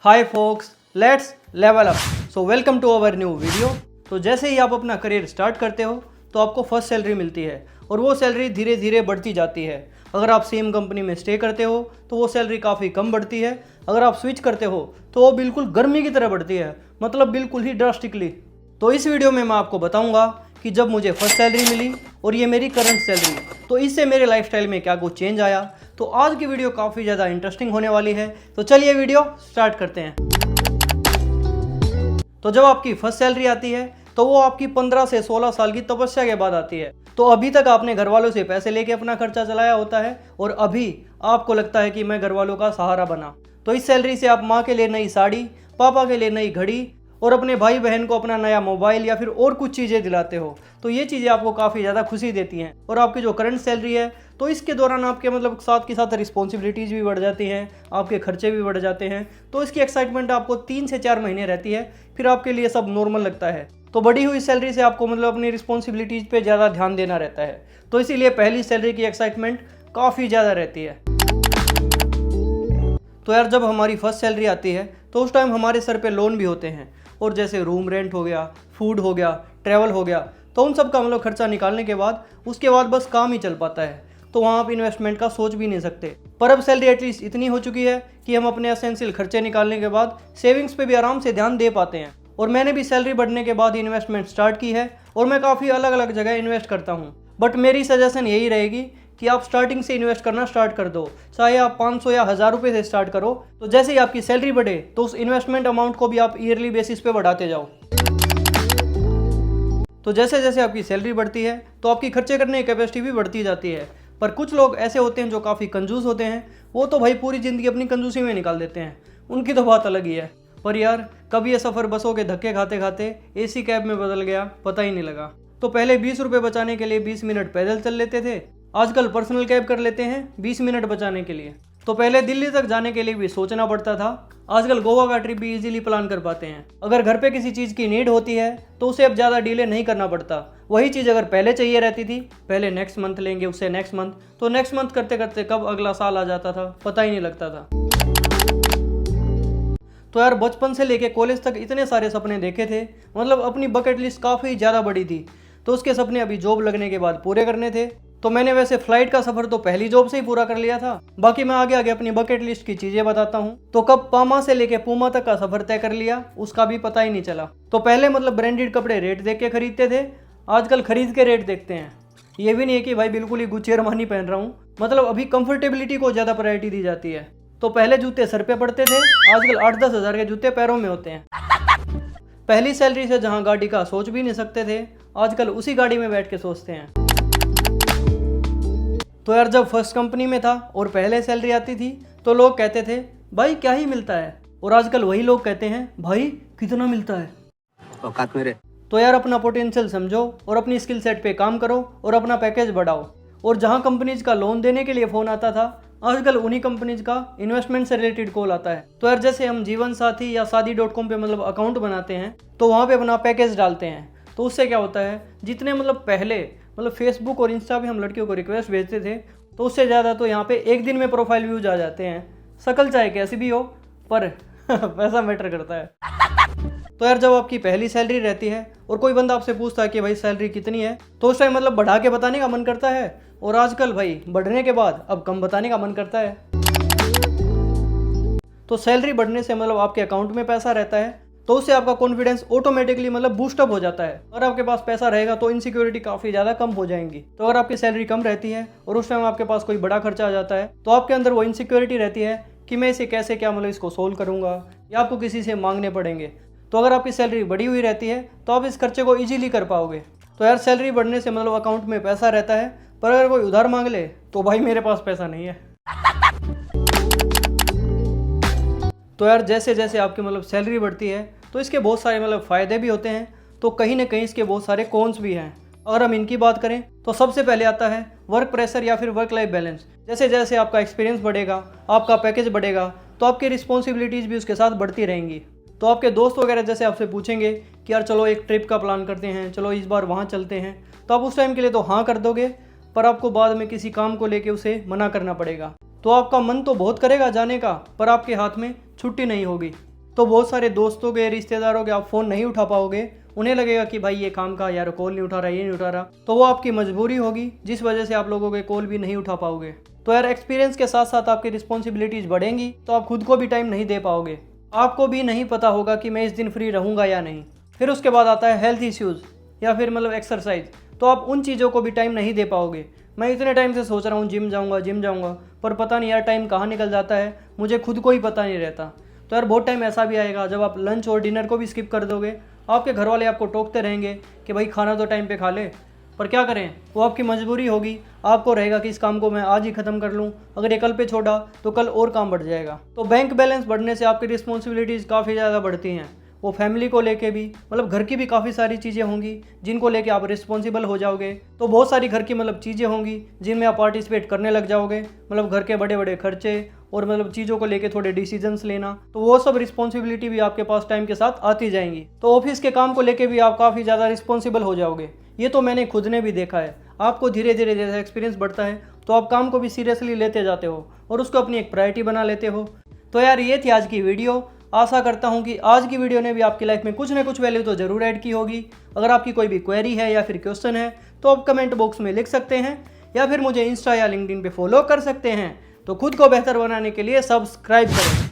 Hi folks, let's level up. So welcome to our new video. तो जैसे ही आप अपना करियर स्टार्ट करते हो तो आपको फर्स्ट सैलरी मिलती है और वो सैलरी धीरे धीरे बढ़ती जाती है। अगर आप सेम कंपनी में स्टे करते हो तो वो सैलरी काफ़ी कम बढ़ती है। अगर आप स्विच करते हो तो वो बिल्कुल गर्मी की तरह बढ़ती है, मतलब बिल्कुल ही ड्रास्टिकली। तो इस वीडियो में मैं आपको बताऊंगा कि जब मुझे फर्स्ट सैलरी मिली और ये मेरी करंट सैलरी, तो इससे मेरे लाइफस्टाइल में क्या कुछ चेंज आया। तो आज की वीडियो काफ़ी ज़्यादा इंटरेस्टिंग होने वाली है, तो चलिए वीडियो स्टार्ट करते हैं। तो जब आपकी फर्स्ट सैलरी आती है तो वो आपकी 15 से 16 साल की तपस्या के बाद आती है। तो अभी तक आपने घर वालों से पैसे लेके अपना खर्चा चलाया होता है और अभी आपको लगता है कि मैं घर वालों का सहारा बना। तो इस सैलरी से आप माँ के लिए नई साड़ी, पापा के लिए नई घड़ी और अपने भाई बहन को अपना नया मोबाइल या फिर और कुछ चीज़ें दिलाते हो। तो ये चीज़ें आपको काफ़ी ज़्यादा खुशी देती हैं। और आपकी जो करंट सैलरी है तो इसके दौरान आपके साथ के साथ रिस्पॉन्सिबिलिटीज़ भी बढ़ जाती हैं, आपके खर्चे भी बढ़ जाते हैं। तो इसकी एक्साइटमेंट आपको 3 से 4 महीने रहती है, फिर आपके लिए सब नॉर्मल लगता है। तो बढ़ी हुई सैलरी से आपको अपनी रिस्पॉन्सिबिलिटीज़ पे ज़्यादा ध्यान देना रहता है। तो इसीलिए पहली सैलरी की एक्साइटमेंट काफ़ी ज़्यादा रहती है। तो यार जब हमारी फर्स्ट सैलरी आती है तो उस टाइम हमारे सर पे लोन भी होते हैं, और जैसे रूम रेंट हो गया, फूड हो गया, ट्रैवल हो गया, तो उन सब का खर्चा निकालने के बाद उसके बाद बस काम ही चल पाता है। तो वहाँ आप इन्वेस्टमेंट का सोच भी नहीं सकते। पर अब सैलरी एटलीस्ट इतनी हो चुकी है कि हम अपने एसेंशियल खर्चे निकालने के बाद सेविंग्स पे भी आराम से ध्यान दे पाते हैं। और मैंने भी सैलरी बढ़ने के बाद इन्वेस्टमेंट स्टार्ट की है और मैं काफ़ी अलग अलग जगह इन्वेस्ट करता हूँ। बट मेरी सजेशन यही रहेगी कि आप स्टार्टिंग से इन्वेस्ट करना स्टार्ट कर दो। चाहे आप 500 या 1000 रुपये से स्टार्ट करो, तो जैसे ही आपकी सैलरी बढ़े तो उस इन्वेस्टमेंट अमाउंट को भी आप ईयरली बेसिस पे बढ़ाते जाओ। तो जैसे जैसे आपकी सैलरी बढ़ती है तो आपकी खर्चे करने की कैपेसिटी भी बढ़ती जाती है। पर कुछ लोग ऐसे होते हैं जो काफ़ी कंजूस होते हैं, वो तो भाई पूरी ज़िंदगी अपनी कंजूसी में निकाल देते हैं, उनकी तो बात अलग ही है। पर यार कभी ये सफ़र बसों के धक्के खाते खाते एसी कैब में बदल गया, पता ही नहीं लगा। तो पहले 20 रुपये बचाने के लिए 20 मिनट पैदल चल लेते थे, आजकल पर्सनल कैब कर लेते हैं 20 मिनट बचाने के लिए। तो पहले दिल्ली तक जाने के लिए भी सोचना पड़ता था, आजकल गोवा का ट्रिप भी इजीली प्लान कर पाते हैं। अगर घर पे किसी चीज़ की नीड होती है तो उसे अब ज़्यादा डिले नहीं करना पड़ता। वही चीज़ अगर पहले चाहिए रहती थी, पहले नेक्स्ट मंथ लेंगे, उससे नेक्स्ट मंथ, तो नेक्स्ट मंथ करते करते कब अगला साल आ जाता था पता ही नहीं लगता था। तो यार बचपन से लेके कॉलेज तक इतने सारे सपने देखे थे, अपनी बकेट लिस्ट काफ़ी ज़्यादा बड़ी थी। तो उसके सपने अभी जॉब लगने के बाद पूरे करने थे। तो मैंने वैसे फ्लाइट का सफर तो पहली जॉब से ही पूरा कर लिया था। बाकी मैं आगे आगे अपनी बकेट लिस्ट की चीजें बताता हूँ। तो कब पामा से लेके पूमा तक का सफर तय कर लिया उसका भी पता ही नहीं चला। तो पहले ब्रांडेड कपड़े रेट देख के खरीदते थे, आजकल खरीद के रेट देखते हैं। ये भी नहीं है कि भाई बिल्कुल ही गुच्ची अरमानी पहन रहा हूँ, अभी कंफर्टेबिलिटी को ज्यादा प्रायोरिटी दी जाती है। तो पहले जूते सर पे पड़ते थे, आजकल 8-10 हज़ार के जूते पैरों में होते हैं। पहली सैलरी से जहाँ गाड़ी का सोच भी नहीं सकते थे, आजकल उसी गाड़ी में बैठ के सोचते हैं। तो यार जब फर्स्ट कंपनी में था और पहले सैलरी आती थी तो लोग कहते थे भाई क्या ही मिलता है, और आजकल वही लोग कहते हैं भाई कितना मिलता है। औकात मेरे। तो यार अपना पोटेंशियल समझो और अपनी स्किल सेट पे काम करो और अपना पैकेज बढ़ाओ। और जहां कंपनीज का लोन देने के लिए फ़ोन आता था, आजकल उन्हीं कंपनीज का इन्वेस्टमेंट से रिलेटेड कॉल आता है। तो यार जैसे हम जीवन साथी या शादी.com पे अकाउंट बनाते हैं तो वहाँ पे अपना पैकेज डालते हैं। तो उससे क्या होता है, जितने पहले फेसबुक और इंस्टा पे हम लड़कियों को रिक्वेस्ट भेजते थे, तो उससे ज़्यादा तो यहाँ पे एक दिन में प्रोफाइल व्यूज आ जाते हैं। शकल चाहे कैसी भी हो, पर पैसा मैटर करता है। तो यार जब आपकी पहली सैलरी रहती है और कोई बंदा आपसे पूछता है कि भाई सैलरी कितनी है, तो उस टाइम बढ़ा के बताने का मन करता है, और आजकल भाई बढ़ने के बाद अब कम बताने का मन करता है। तो सैलरी बढ़ने से आपके अकाउंट में पैसा रहता है, तो उससे आपका कॉन्फिडेंस ऑटोमेटिकली बूस्टअप हो जाता है। और आपके पास पैसा रहेगा तो इनसिक्योरिटी काफ़ी ज़्यादा कम हो जाएंगी। तो अगर आपकी सैलरी कम रहती है और उस टाइम आपके पास कोई बड़ा खर्चा आ जाता है, तो आपके अंदर वो इनसिक्योरिटी रहती है कि मैं इसे कैसे इसको सोल्व करूँगा, या आपको किसी से मांगने पड़ेंगे। तो अगर आपकी सैलरी बढ़ी हुई रहती है तो आप इस खर्चे को ईजिली कर पाओगे। तो यार सैलरी बढ़ने से अकाउंट में पैसा रहता है, पर अगर कोई उधार मांग ले तो भाई मेरे पास पैसा नहीं है। तो यार जैसे जैसे आपकी सैलरी बढ़ती है तो इसके बहुत सारे फ़ायदे भी होते हैं, तो कहीं ना कहीं इसके बहुत सारे कॉन्स भी हैं। अगर हम इनकी बात करें तो सबसे पहले आता है वर्क प्रेशर या फिर वर्क लाइफ बैलेंस। जैसे जैसे आपका एक्सपीरियंस बढ़ेगा, आपका पैकेज बढ़ेगा, तो आपकी रिस्पॉन्सिबिलिटीज़ भी उसके साथ बढ़ती रहेंगी। तो आपके दोस्त वगैरह जैसे आपसे पूछेंगे कि यार चलो एक ट्रिप का प्लान करते हैं, चलो इस बार वहाँ चलते हैं, तो आप उस टाइम के लिए तो हाँ कर दोगे, पर आपको बाद में किसी काम को लेके उसे मना करना पड़ेगा। तो आपका मन तो बहुत करेगा जाने का, पर आपके हाथ में छुट्टी नहीं होगी। तो बहुत सारे दोस्तों के, रिश्तेदारों के आप फ़ोन नहीं उठा पाओगे। उन्हें लगेगा कि भाई ये काम का यार कॉल नहीं उठा रहा, ये नहीं उठा रहा, तो वो आपकी मजबूरी होगी जिस वजह से आप लोगों के कॉल भी नहीं उठा पाओगे। तो यार एक्सपीरियंस के साथ साथ आपकी रिस्पॉन्सिबिलिटीज़ बढ़ेंगी तो आप खुद को भी टाइम नहीं दे पाओगे। आपको भी नहीं पता होगा कि मैं इस दिन फ्री रहूँगा या नहीं। फिर उसके बाद आता है हेल्थ इश्यूज़ या फिर मतलब एक्सरसाइज, तो आप उन चीज़ों को भी टाइम नहीं दे पाओगे। मैं इतने टाइम से सोच रहा हूँ जिम जाऊँगा, पर पता नहीं यार टाइम कहाँ निकल जाता है, मुझे खुद को ही पता नहीं रहता। तो यार बहुत टाइम ऐसा भी आएगा जब आप लंच और डिनर को भी स्किप कर दोगे। आपके घर वाले आपको टोकते रहेंगे कि भाई खाना तो टाइम पे खा ले, पर क्या करें, वो आपकी मजबूरी होगी। आपको रहेगा कि इस काम को मैं आज ही ख़त्म कर लूँ, अगर ये कल पे छोड़ा तो कल और काम बढ़ जाएगा। तो बैंक बैलेंस बढ़ने से आपकी रिस्पॉन्सिबिलिटीज़ काफ़ी ज़्यादा बढ़ती हैं। वो फैमिली को लेके भी, मतलब घर की भी काफ़ी सारी चीज़ें होंगी जिनको लेके आप रिस्पॉन्सिबल हो जाओगे। तो बहुत सारी घर की मतलब चीज़ें होंगी जिनमें आप पार्टिसिपेट करने लग जाओगे, मतलब घर के बड़े बड़े खर्चे और मतलब चीज़ों को लेके थोड़े डिसीजंस लेना, तो वो सब रिस्पॉन्सिबिलिटी भी आपके पास टाइम के साथ आती जाएंगी। तो ऑफिस के काम को लेके भी आप काफ़ी ज़्यादा रिस्पॉन्सिबल हो जाओगे। ये तो मैंने खुद ने भी देखा है। आपको धीरे धीरे जैसे एक्सपीरियंस बढ़ता है तो आप काम को भी सीरियसली लेते जाते हो और उसको अपनी एक प्रायोरिटी बना लेते हो। तो यार ये थी आज की वीडियो। आशा करता हूँ कि आज की वीडियो ने भी आपकी लाइफ में कुछ ना कुछ वैल्यू तो ज़रूर ऐड की होगी। अगर आपकी कोई भी क्वेरी है या फिर क्वेश्चन है तो आप कमेंट बॉक्स में लिख सकते हैं या फिर मुझे इंस्टा या लिंक्डइन पे फॉलो कर सकते हैं। तो खुद को बेहतर बनाने के लिए सब्सक्राइब करें।